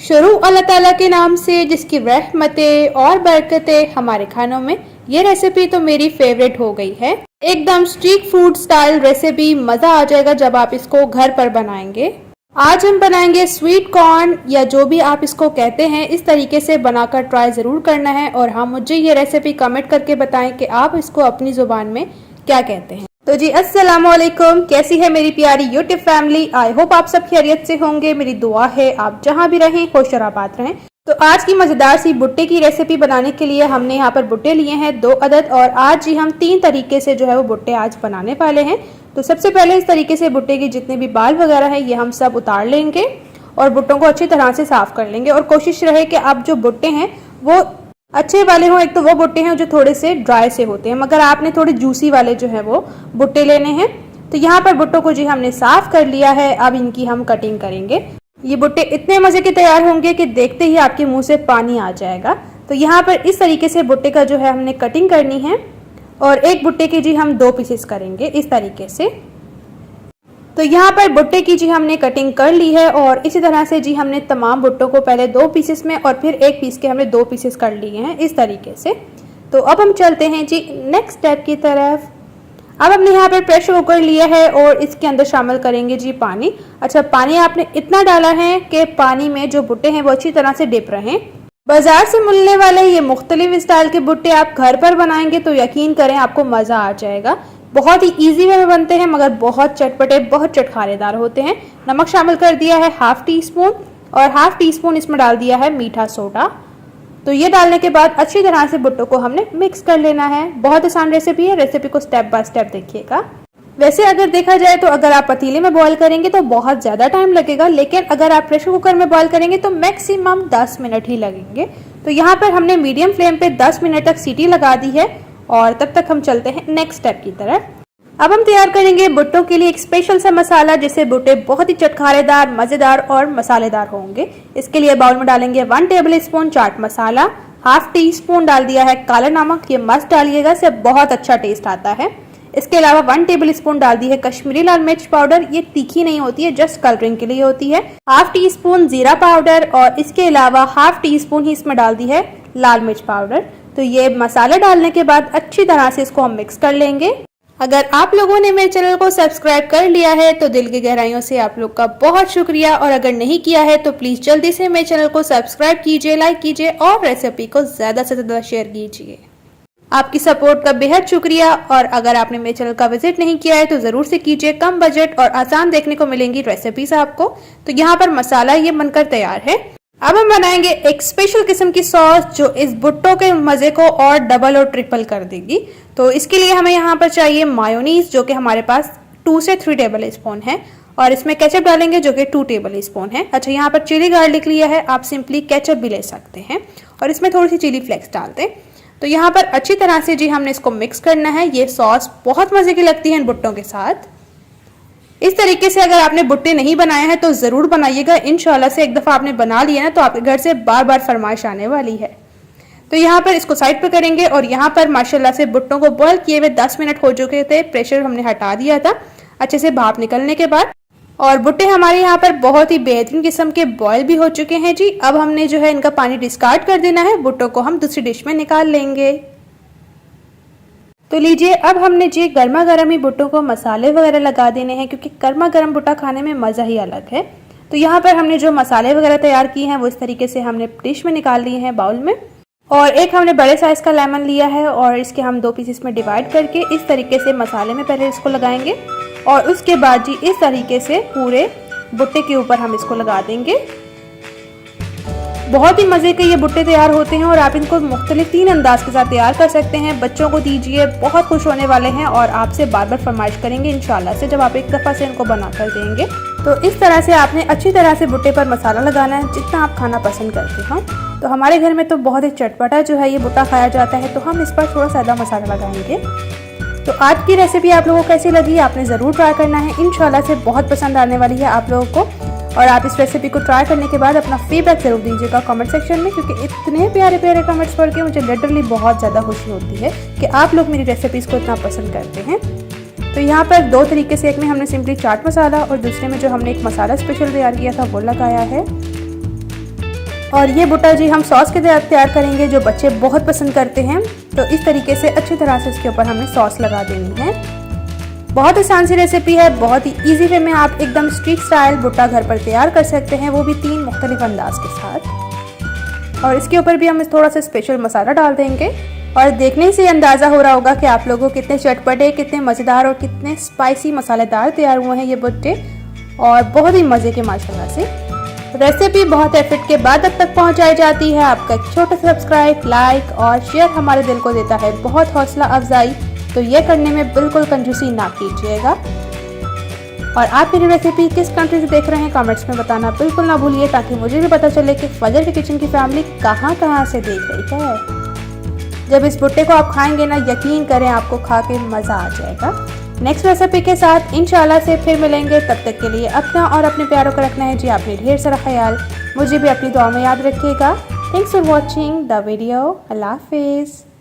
शुरू अल्लाह ताला के नाम से जिसकी रहमतें और बरकतें हमारे खानों में। ये रेसिपी तो मेरी फेवरेट हो गई है। एकदम स्ट्रीट फूड स्टाइल रेसिपी, मज़ा आ जाएगा जब आप इसको घर पर बनाएंगे। आज हम बनाएंगे स्वीट कॉर्न या जो भी आप इसको कहते हैं। इस तरीके से बनाकर ट्राई ज़रूर करना है और हाँ, मुझे ये रेसिपी कमेंट करके बताएं कि आप इसको अपनी ज़ुबान में क्या कहते हैं। तो जी अस्सलाम वालेकुम, कैसी है मेरी प्यारी यूट्यूब फैमिली। आई होप आप सब खैरियत से होंगे। मेरी दुआ है आप जहां भी रहें खुश और आबाद रहें। तो आज की मज़ेदार सी भुट्टे की रेसिपी बनाने के लिए हमने यहाँ पर भुट्टे लिए हैं 2 अदद और आज जी हम 3 तरीके से जो है वो भुट्टे आज बनाने वाले हैं। तो सबसे पहले इस तरीके से भुट्टे की जितने भी बाल वगैरह है ये हम सब उतार लेंगे और भुट्टों को अच्छी तरह से साफ कर लेंगे। और कोशिश रहे कि आप जो भुट्टे हैं वो अच्छे वाले हों। एक तो वो भुट्टे हैं जो थोड़े से ड्राई से होते हैं, मगर आपने थोड़े जूसी वाले जो है वो भुट्टे लेने हैं। तो यहाँ पर भुट्टों को जी हमने साफ कर लिया है। अब इनकी हम कटिंग करेंगे। ये भुट्टे इतने मज़े के तैयार होंगे कि देखते ही आपके मुंह से पानी आ जाएगा। तो यहाँ पर इस तरीके से भुट्टे का जो है हमने कटिंग करनी है और एक भुट्टे के जी हम 2 पीसेस करेंगे इस तरीके से। तो यहाँ पर भुट्टे की जी हमने कटिंग कर ली है और इसी तरह से जी हमने तमाम भुट्टों को पहले 2 पीसेस में और फिर 1 पीस के हमने 2 पीसेस कर लिए हैं इस तरीके से। तो अब हम चलते हैं जी नेक्स्ट स्टेप की तरफ। अब हमने यहाँ पर प्रेशर कुकर लिया है और इसके अंदर शामिल करेंगे जी पानी। अच्छा, पानी आपने इतना डाला है कि पानी में जो भुट्टे हैं वो अच्छी तरह से डिप रहें। बाजार से मिलने वाले ये मुख्तलिफ स्टाइल के भुट्टे आप घर पर बनाएंगे तो यकीन करें आपको मज़ा आ जाएगा। बहुत ही इजी वे में बनते हैं मगर बहुत चटपटे, बहुत चटखारेदार होते हैं। नमक शामिल कर दिया है 1/2 टीस्पून और 1/2 टीस्पून इसमें डाल दिया है मीठा सोडा। तो ये डालने के बाद अच्छी तरह से भुट्टों को हमने मिक्स कर लेना है। बहुत आसान रेसिपी है, रेसिपी को स्टेप बाय स्टेप देखिएगा। वैसे अगर देखा जाए तो अगर आप पतीले में बॉईल करेंगे तो बहुत ज़्यादा टाइम लगेगा, लेकिन अगर आप प्रेशर कुकर में बॉईल करेंगे तो मैक्सिमम 10 मिनट ही लगेंगे। तो यहाँ पर हमने मीडियम फ्लेम पे 10 मिनट तक सीटी लगा दी है और तब तक हम चलते हैं नेक्स्ट स्टेप की तरफ। अब हम तैयार करेंगे भुट्टों के लिए एक स्पेशल सा मसाला जिससे भुट्टे बहुत ही चटखारेदार, मज़ेदार और मसालेदार होंगे। इसके लिए बाउल में डालेंगे 1 table spoon chaat masala, 1/2 teaspoon डाल दिया है काला नमक, ये मस्त डालिएगा, इससे बहुत अच्छा टेस्ट आता है। इसके अलावा 1 टेबल स्पून डाल दी है कश्मीरी लाल मिर्च पाउडर, ये तीखी नहीं होती है, जस्ट कलरिंग के लिए होती है। 1/2 टीस्पून जीरा पाउडर और इसके अलावा 1/2 टीस्पून ही इसमें डाल दी है लाल मिर्च पाउडर। तो ये मसाले डालने के बाद अच्छी तरह से इसको हम मिक्स कर लेंगे। अगर आप लोगों ने मेरे चैनल को सब्सक्राइब कर लिया है तो दिल की गहराइयों से आप लोग का बहुत शुक्रिया, और अगर नहीं किया है तो प्लीज़ जल्दी से मेरे चैनल को सब्सक्राइब कीजिए, लाइक कीजिए और रेसिपी को ज़्यादा से ज़्यादा शेयर कीजिए। आपकी सपोर्ट का बेहद शुक्रिया। और अगर आपने मेरे चैनल का विजिट नहीं किया है तो ज़रूर से कीजिए। कम बजट और आसान देखने को मिलेंगी रेसिपीज आपको। तो यहाँ पर मसाला ये बनकर तैयार है। अब हम बनाएंगे एक स्पेशल किस्म की सॉस जो इस भुट्टों के मज़े को और डबल और ट्रिपल कर देगी। तो इसके लिए हमें यहाँ पर चाहिए मायोनीज जो कि हमारे पास 2 से 3 टेबल स्पून है और इसमें केचप डालेंगे जो कि 2 टेबल स्पून है। अच्छा, यहाँ पर चिली गार्लिक लिया है, आप सिंपली केचप भी ले सकते हैं और इसमें थोड़ी सी चिली फ्लेक्स डाल दें। तो यहाँ पर अच्छी तरह से जी हमने इसको मिक्स करना है। ये सॉस बहुत मज़े की लगती है इन भुट्टों के साथ। इस तरीके से अगर आपने भुट्टे नहीं बनाए हैं तो ज़रूर बनाइएगा। इंशाल्लाह से एक दफ़ा आपने बना लिया ना तो आपके घर से बार बार फरमाइश आने वाली है। तो यहाँ पर इसको साइड पर करेंगे और यहाँ पर माशाल्लाह से भुट्टों को बॉईल किए हुए 10 मिनट हो चुके थे। प्रेशर हमने हटा दिया था अच्छे से भाप निकलने के बाद, और भुट्टे हमारे यहाँ पर बहुत ही बेहतरीन किस्म के बॉईल भी हो चुके हैं जी। अब हमने जो है इनका पानी डिस्कार्ड कर देना है। भुट्टों को हम दूसरी डिश में निकाल लेंगे। तो लीजिए, अब हमने जी गर्मा गर्म ही भुट्टों को मसाले वगैरह लगा देने हैं क्योंकि गर्मा गर्म भुट्टा खाने में मज़ा ही अलग है। तो यहाँ पर हमने जो मसाले वगैरह तैयार किए हैं वो इस तरीके से हमने डिश में निकाल लिए हैं बाउल में। और एक हमने बड़े साइज़ का लेमन लिया है और इसके हम 2 पीसेस में डिवाइड करके इस तरीके से मसाले में पहले इसको लगाएंगे और उसके बाद जी इस तरीके से पूरे भुट्टे के ऊपर हम इसको लगा देंगे। बहुत ही मज़े के ये भुट्टे तैयार होते हैं और आप इनको मुख्तलिफ 3 अंदाज के साथ तैयार कर सकते हैं। बच्चों को दीजिए, बहुत खुश होने वाले हैं और आपसे बार बार फरमाइश करेंगे इंशाल्लाह से जब आप एक दफ़ा से इनको बना कर देंगे। तो इस तरह से आपने अच्छी तरह से भुट्टे पर मसाला लगाना है जितना आप खाना पसंद करते हो। तो हमारे घर में तो बहुत ही चटपटा जो है ये भुट्टा खाया जाता है, तो हम इस पर थोड़ा ज़्यादा मसाला लगाएंगे। तो आज की रेसिपी आप लोगों को कैसी लगी आपने ज़रूर ट्राई करना है। इंशाल्लाह से बहुत पसंद आने वाली है आप लोगों को। और आप इस रेसिपी को ट्राई करने के बाद अपना फीडबैक ज़रूर दीजिएगा कमेंट सेक्शन में, क्योंकि इतने प्यारे प्यारे कमेंट्स पढ़ के मुझे लिटरली बहुत ज़्यादा खुशी होती है कि आप लोग मेरी रेसिपीज़ को इतना पसंद करते हैं। तो यहाँ पर 2 तरीके से, एक में हमने सिंपली चाट मसाला और दूसरे में जो हमने एक मसाला स्पेशल तैयार किया था वो लगाया है। और ये भुट्टा जी हम सॉस के साथ तैयार करेंगे जो बच्चे बहुत पसंद करते हैं। तो इस तरीके से अच्छी तरह से इसके ऊपर हमने सॉस लगा देनी है। बहुत आसान सी रेसिपी है, बहुत ही इजी वे में आप एकदम स्ट्रीट स्टाइल भुट्टा घर पर तैयार कर सकते हैं, वो भी 3 मुख्तलिफ अंदाज के साथ। और इसके ऊपर भी हम थोड़ा सा स्पेशल मसाला डाल देंगे और देखने से अंदाज़ा हो रहा होगा कि आप लोगों को कितने चटपटे, कितने मज़ेदार और कितने स्पाइसी मसालेदार तैयार हुए हैं ये भुट्टे, और बहुत ही मज़े के माशाल्लाह से। रेसिपी बहुत एफर्ट के बाद अब तक पहुंचाई जाती है। आपका एक छोटा सा सब्सक्राइब, लाइक और शेयर हमारे दिल को देता है बहुत हौसला अफजाई, तो ये करने में बिल्कुल कंजूसी ना कीजिएगा। और आप मेरी रेसिपी किस कंट्री से देख रहे हैं कमेंट्स में बताना बिल्कुल ना भूलिए, ताकि मुझे भी पता चले कि फजर के किचन की फैमिली कहाँ से देख रही है। जब इस भुट्टे को आप खाएंगे ना, यकीन करें आपको खा के मज़ा आ जाएगा। नेक्स्ट रेसिपी के साथ इंशाल्लाह से फिर मिलेंगे। तब तक के लिए अपना और अपने प्यारों का रखना है जी आपने ढेर सारा ख्याल। मुझे भी अपनी दुआ में याद रखिएगा। Thanks for watching the video. अल्लाह हाफिज़।